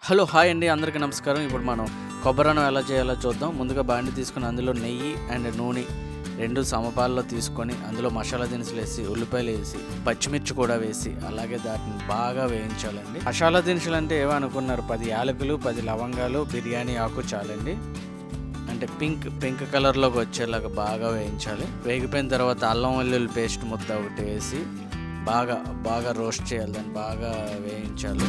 Hello hi అండి, అందరికీ నమస్కారం. ఇప్పుడు మనం కొబ్బరన్నం ఎలా చేయాలో చూద్దాం. ముందుగా బాండి తీసుకుని అందులో నెయ్యి అండ్ నూనె రెండు సమపాల్లో తీసుకొని అందులో మసాలా దినుసులు వేసి, ఉల్లిపాయలు వేసి, పచ్చిమిర్చి కూడా వేసి, అలాగే దాటిని బాగా వేయించాలండి. మసాలా దినుసులు అంటే ఏమో అనుకున్నారు, 10 యాలకులు, 10 లవంగాలు, బిర్యానీ ఆకు చాలండి. అంటే పింక్ కలర్లోకి వచ్చేలాగా బాగా వేయించాలి. వేగిపోయిన తర్వాత అల్లం వెల్లుల్లి పేస్ట్ ముద్ద ఒకటి వేసి బాగా రోస్ట్ చేయాలి, దాన్ని బాగా వేయించాలి.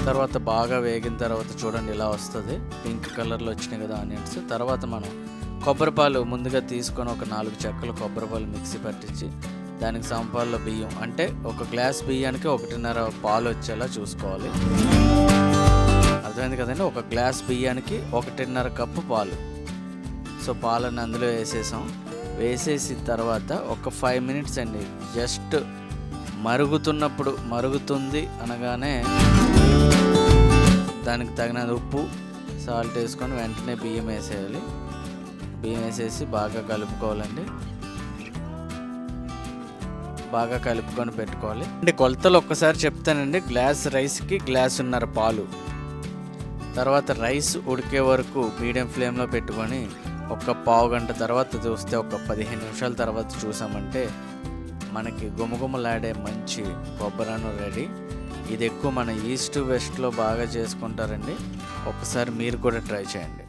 తర్వాత బాగా వేగిన తర్వాత చూడండి ఇలా వస్తుంది, పింక్ కలర్లో వచ్చినాయి కదా ఆనియన్స్. తర్వాత మనం కొబ్బరిపాలు ముందుగా తీసుకొని ఒక 4 చెక్కలు కొబ్బరిపాలు మిక్సీ పట్టించి దానికి సమపాల్లో బియ్యం, అంటే ఒక గ్లాస్ బియ్యానికి 1.5 పాలు వచ్చేలా చూసుకోవాలి. అర్థమైంది కదండి, ఒక గ్లాస్ బియ్యానికి 1.5 కప్పు పాలు. సో పాలను అందులో వేసేసాం. వేసేసిన తర్వాత ఒక 5 మినిట్స్ అండి, జస్ట్ మరుగుతుంది అనగానే దానికి తగినంత ఉప్పు, సాల్ట్ వేసుకొని వెంటనే బియ్యం వేసేయాలి. బియ్యం వేసేసి బాగా కలుపుకోవాలండి. బాగా కలుపుకొని పెట్టుకోవాలి. అంటే కొలతలు ఒక్కసారి చెప్తానండి. గ్లాస్ రైస్కి 1.5 గ్లాసు పాలు. తర్వాత రైస్ ఉడికే వరకు మీడియం ఫ్లేమ్లో పెట్టుకొని ఒక పావు గంట తర్వాత చూస్తే, ఒక 15 నిమిషాల తర్వాత చూసామంటే మనకి గుమగుమలాడే మంచి కొబ్బరన్నం రెడీ. ఇది ఎక్కువ మన ఈస్ట్ వెస్ట్లో బాగా చేసుకుంటారండి. ఒకసారి మీరు కూడా ట్రై చేయండి.